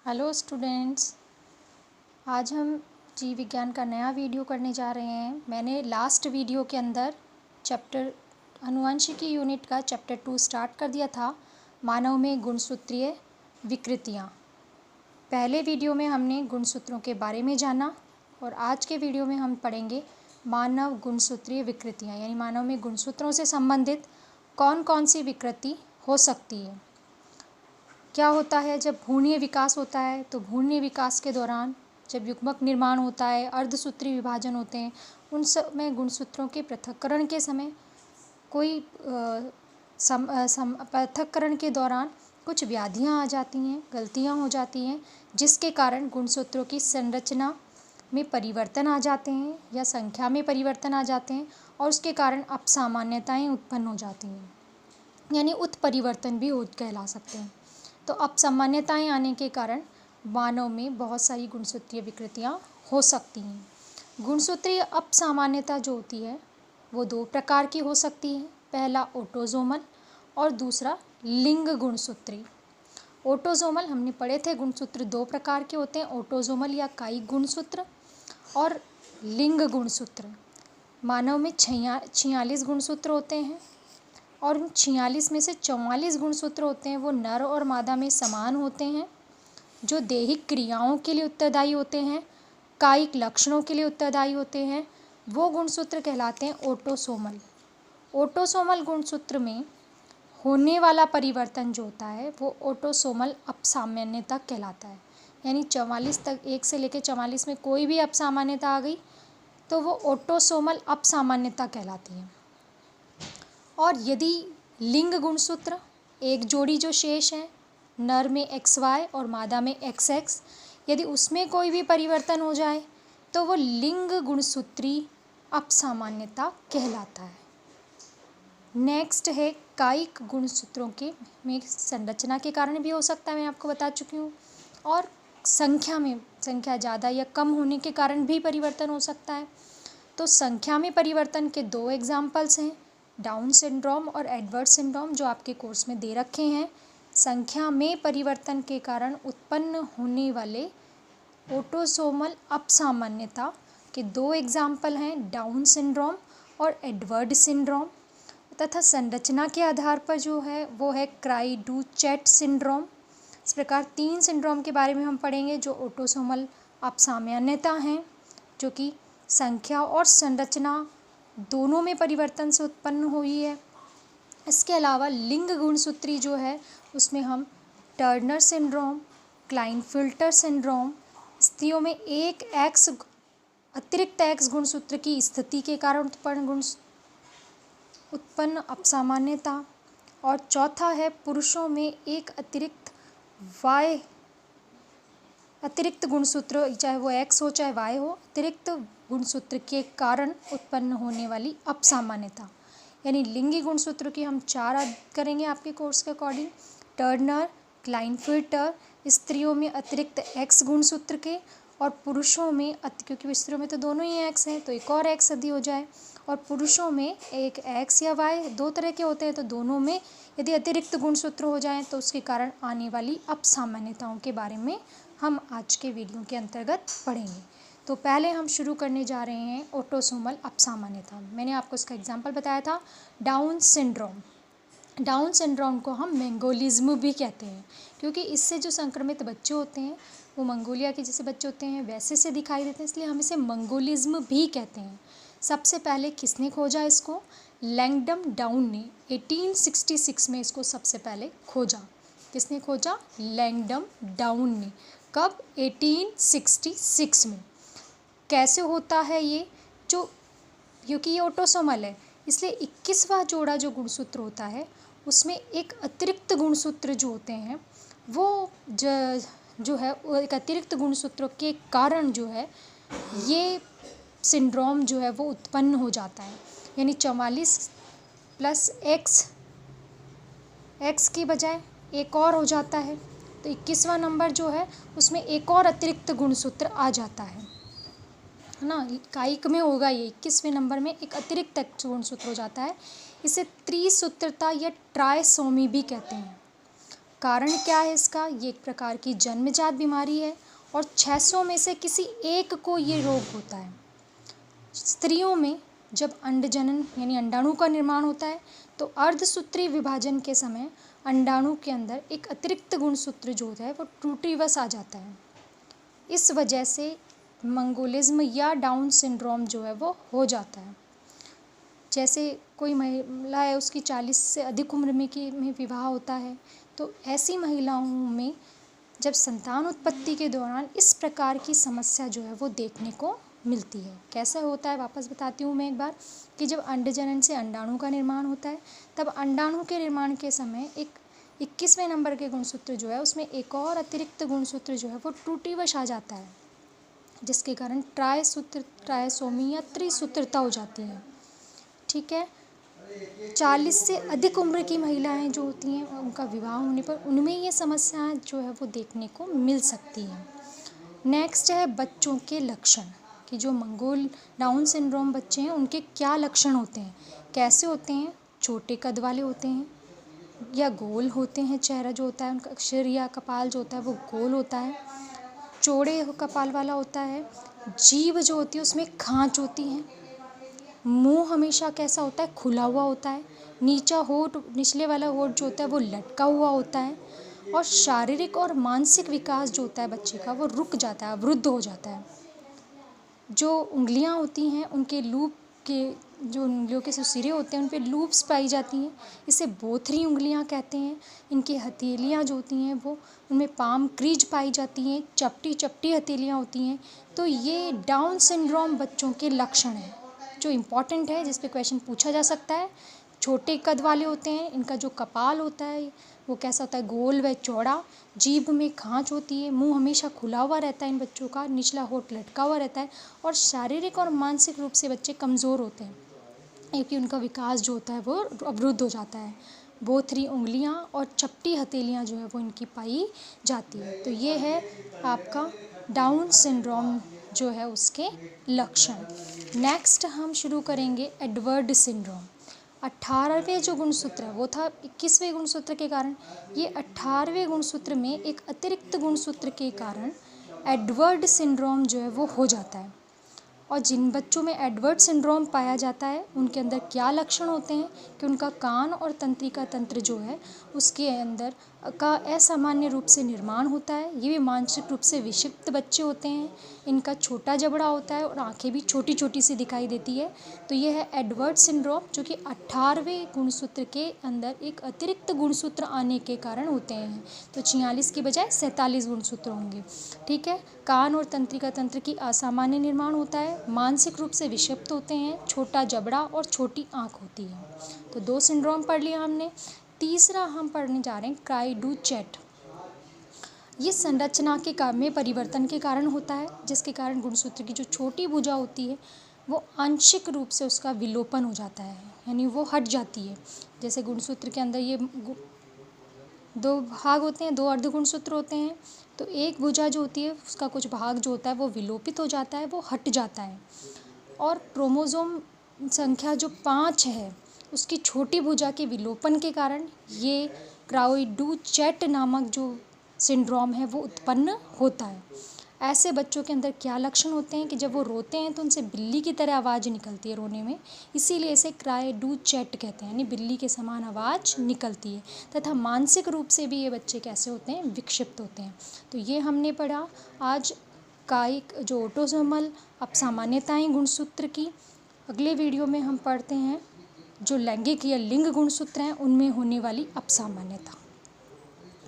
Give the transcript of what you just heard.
Hello students, आज हम जीव विज्ञान का नया वीडियो करने जा रहे हैं। मैंने लास्ट वीडियो के अंदर चैप्टर आनुवंशिकी यूनिट का चैप्टर 2 स्टार्ट कर दिया था, मानव में गुणसूत्रीय विकृतियाँ। पहले वीडियो में हमने गुणसूत्रों के बारे में जाना और आज के वीडियो में हम पढ़ेंगे मानव गुणसूत्रीय विकृतियाँ, यानी मानव में गुणसूत्रों से संबंधित कौन कौन सी विकृति हो सकती है। क्या होता है जब भ्रूणीय विकास होता है, तो भ्रूणीय विकास के दौरान जब युग्मक निर्माण होता है, अर्धसूत्री विभाजन होते हैं, उन सब में गुणसूत्रों के पृथक्करण के समय कोई पृथक्करण के दौरान कुछ व्याधियाँ आ जाती हैं, गलतियाँ हो जाती हैं, जिसके कारण गुणसूत्रों की संरचना में परिवर्तन आ जाते हैं या संख्या में परिवर्तन आ जाते हैं और उसके कारण अपसामान्यताएँ उत्पन्न हो जाती हैं, यानी उत्परिवर्तन भी कहला सकते हैं। तो अपसामान्यताएँ आने के कारण मानव में बहुत सारी गुणसूत्रीय विकृतियाँ हो सकती हैं। गुणसूत्रीय अपसामान्यता जो होती है वो दो प्रकार की हो सकती है। पहला ऑटोसोमल और दूसरा लिंग गुणसूत्री। ऑटोसोमल हमने पढ़े थे, गुणसूत्र दो प्रकार के होते हैं, ऑटोसोमल या कायिक गुणसूत्र और लिंग गुणसूत्र। मानव में 46 गुणसूत्र होते हैं और उन 46 में से 44 गुणसूत्र होते हैं वो नर और मादा में समान होते हैं, जो दैहिक क्रियाओं के लिए उत्तरदायी होते हैं, कायिक लक्षणों के लिए उत्तरदायी होते हैं, वो गुणसूत्र कहलाते हैं ऑटोसोमल। ऑटोसोमल गुणसूत्र में होने वाला परिवर्तन जो होता है वो ऑटोसोमल अपसामान्यता कहलाता है, यानी 44 तक, 1 से लेकर 44 में कोई भी अपसामान्यता आ गई तो वो ऑटोसोमल अपसामान्यता कहलाती है। और यदि लिंग गुणसूत्र, एक जोड़ी जो शेष है, नर में XY और मादा में XX, यदि उसमें कोई भी परिवर्तन हो जाए तो वो लिंग गुणसूत्री अपसामान्यता कहलाता है। नेक्स्ट है कायिक गुणसूत्रों के में संरचना के कारण भी हो सकता है, मैं आपको बता चुकी हूँ, और संख्या ज़्यादा या कम होने के कारण भी परिवर्तन हो सकता है। तो संख्या में परिवर्तन के दो एग्जाम्पल्स हैं, डाउन सिंड्रोम और एडवर्ड सिंड्रोम, जो आपके कोर्स में दे रखे हैं। संख्या में परिवर्तन के कारण उत्पन्न होने वाले ऑटोसोमल अपसामान्यता के दो एग्जाम्पल हैं, डाउन सिंड्रोम और एडवर्ड सिंड्रोम। तथा संरचना के आधार पर जो है वो है क्राई-डू-चैट सिंड्रोम। इस प्रकार 3 सिंड्रोम के बारे में हम पढ़ेंगे जो ऑटोसोमल अपसामान्यता हैं, जो कि संख्या और संरचना दोनों में परिवर्तन से उत्पन्न हुई है। इसके अलावा लिंग गुणसूत्री जो है उसमें हम टर्नर सिंड्रोम, क्लाइनफिल्टर सिंड्रोम, स्त्रियों में एक अतिरिक्त X गुणसूत्र की स्थिति के कारण उत्पन्न अपसामान्यता, और चौथा है पुरुषों में एक अतिरिक्त गुणसूत्र, चाहे वो X हो चाहे Y हो, अतिरिक्त गुणसूत्र के कारण उत्पन्न होने वाली अपसामान्यता। यानी लिंगी गुणसूत्र की हम 4 करेंगे आपके कोर्स के अकॉर्डिंग, टर्नर, क्लाइनफिल्टर, स्त्रियों में अतिरिक्त X गुणसूत्र के, और पुरुषों में क्योंकि स्त्रियों में तो दोनों ही X हैं तो एक और X यदि हो जाए, और पुरुषों में एक X या Y, दो तरह के होते हैं, तो दोनों में यदि अतिरिक्त गुणसूत्र हो जाएं तो उसके कारण आने वाली अपसामान्यताओं के बारे में हम आज के वीडियो के अंतर्गत पढ़ेंगे। तो पहले हम शुरू करने जा रहे हैं ऑटोसोमल अपसामान्यता। मैंने आपको इसका एग्जाम्पल बताया था, डाउन सिंड्रोम। डाउन सिंड्रोम को हम मंगोलिज्म भी कहते हैं, क्योंकि इससे जो संक्रमित बच्चे होते हैं वो मंगोलिया के जैसे बच्चे होते हैं, वैसे से दिखाई देते हैं, इसलिए हम इसे मंगोलिज्म भी कहते हैं। सबसे पहले किसने खोजा इसको? लैंगडम डाउन ने 1866 में इसको सबसे पहले खोजा। किसने खोजा? लैंगडम डाउन ने। कब? 1866 में। कैसे होता है ये? क्योंकि ये ऑटोसोमल है, इसलिए 21वां जोड़ा जो गुणसूत्र होता है उसमें एक अतिरिक्त गुणसूत्र जो होते हैं वो जो है वो एक अतिरिक्त गुणसूत्रों के कारण जो है ये सिंड्रोम जो है वो उत्पन्न हो जाता है। यानी 44 प्लस एक्स की बजाय एक और हो जाता है, तो 21वां नंबर जो है उसमें एक और अतिरिक्त गुणसूत्र आ जाता है ना। कायिक में होगा ये, 21वें नंबर में एक अतिरिक्त गुणसूत्र हो जाता है। इसे त्रिसूत्रता या ट्रायसोमी भी कहते हैं। कारण क्या है इसका? ये एक प्रकार की जन्मजात बीमारी है और 600 में से किसी एक को ये रोग होता है। स्त्रियों में जब अंडजनन यानी अंडाणु का निर्माण होता है तो अर्धसूत्री विभाजन के समय अंडाणु के अंदर एक अतिरिक्त गुणसूत्र जो होता है वो त्रुटिवश आ जाता है। इस वजह से मंगोलिज्म या डाउन सिंड्रोम जो है वो हो जाता है। जैसे कोई महिला है, उसकी 40 से अधिक उम्र में विवाह होता है, तो ऐसी महिलाओं में जब संतान उत्पत्ति के दौरान इस प्रकार की समस्या जो है वो देखने को मिलती है। कैसे होता है वापस बताती हूँ मैं एक बार, कि जब अंडजनन से अंडाणु का निर्माण होता है तब अंडाणु के निर्माण के समय एक 21वें नंबर के गुणसूत्र जो है उसमें एक और अतिरिक्त गुणसूत्र जो है वो त्रुटिवश आ जाता है, जिसके कारण ट्रायसोमी या त्रिसूत्रता हो जाती है। ठीक है। 40 से अधिक उम्र की महिलाएं जो होती हैं उनका विवाह होने पर उनमें ये समस्याएं जो है वो देखने को मिल सकती हैं। नेक्स्ट है बच्चों के लक्षण, कि जो मंगोल डाउन सिंड्रोम बच्चे हैं उनके क्या लक्षण होते हैं, कैसे होते हैं। छोटे कद वाले होते हैं या गोल होते हैं, चेहरा जो होता है उनका सिर या कपाल जो होता है वो गोल होता है, चौड़े कपाल वाला होता है, जीभ जो होती है उसमें खांच होती है, मुंह हमेशा कैसा होता है, खुला हुआ होता है, निचले वाला होठ जो होता है वो लटका हुआ होता है, और शारीरिक और मानसिक विकास जो होता है बच्चे का वो रुक जाता है, अवरुद्ध हो जाता है। जो उंगलियां होती हैं उनके लूप के जो उंगलियों के सिरे होते हैं उन पे लूप्स पाई जाती हैं, इसे बोथरी उंगलियां कहते हैं। इनकी हथेलियां जो होती हैं वो उनमें पाम क्रीज पाई जाती हैं, चपटी चपटी हथेलियां होती हैं। तो ये डाउन सिंड्रोम बच्चों के लक्षण हैं जो इम्पॉर्टेंट है, जिस पे क्वेश्चन पूछा जा सकता है। छोटे कद वाले होते हैं, इनका जो कपाल होता है वो कैसा होता है, गोल व चौड़ा, जीभ में खांच होती है, मुंह हमेशा खुला हुआ रहता है इन बच्चों का, निचला होठ लटका हुआ रहता है, और शारीरिक और मानसिक रूप से बच्चे कमज़ोर होते हैं क्योंकि उनका विकास जो होता है वो अवरुद्ध हो जाता है। बोथरी उंगलियां और चपटी हथेलियां जो है वो इनकी पाई जाती है। तो ये है आपका डाउन सिंड्रोम जो है उसके लक्षण। नेक्स्ट हम शुरू करेंगे एडवर्ड सिंड्रोम। 18वें जो गुणसूत्र है वो था 21वें गुणसूत्र के कारण, ये 18वें गुणसूत्र में एक अतिरिक्त गुणसूत्र के कारण एडवर्ड सिंड्रोम जो है वो हो जाता है। और जिन बच्चों में एडवर्ड सिंड्रोम पाया जाता है उनके अंदर क्या लक्षण होते हैं कि उनका कान और तंत्रिका तंत्र जो है उसके अंदर का असामान्य रूप से निर्माण होता है। ये भी मानसिक रूप से विक्षिप्त बच्चे होते हैं, इनका छोटा जबड़ा होता है और आंखें भी छोटी छोटी सी दिखाई देती है। तो ये है एडवर्ड सिंड्रोम, जो कि 18वें गुणसूत्र के अंदर एक अतिरिक्त गुणसूत्र आने के कारण होते हैं। तो 46 की बजाय 47 गुणसूत्र होंगे। ठीक है। कान और तंत्रिका तंत्र की असामान्य निर्माण होता है, मानसिक रूप से विक्षिप्त होते हैं, छोटा जबड़ा और छोटी आंख होती है। तो 2 सिंड्रोम पढ़ लिया हमने। तीसरा हम पढ़ने जा रहे हैं क्राइडू-चैट। ये संरचना के में परिवर्तन के कारण होता है, जिसके कारण गुणसूत्र की जो छोटी भुजा होती है वो आंशिक रूप से उसका विलोपन हो जाता है, यानी वो हट जाती है। जैसे गुणसूत्र के अंदर ये 2 भाग होते हैं, 2 अर्ध गुणसूत्र होते हैं, तो एक भुजा जो होती है उसका कुछ भाग जो होता है वो विलोपित हो जाता है, वो हट जाता है। और क्रोमोसोम संख्या जो 5 है उसकी छोटी भुजा के विलोपन के कारण ये क्राइडू-चैट नामक जो सिंड्रोम है वो उत्पन्न होता है। ऐसे बच्चों के अंदर क्या लक्षण होते हैं कि जब वो रोते हैं तो उनसे बिल्ली की तरह आवाज़ निकलती है रोने में, इसीलिए इसे क्राइडू-चैट कहते हैं, यानी बिल्ली के समान आवाज़ निकलती है। तथा मानसिक रूप से भी ये बच्चे कैसे होते हैं, विक्षिप्त होते हैं। तो ये हमने पढ़ा आज कायिक जो ऑटोसोमल अपसामान्यताएं गुणसूत्र की। अगले वीडियो में हम पढ़ते हैं जो लैंगिक या लिंग गुणसूत्र हैं उनमें होने वाली अपसामान्यता।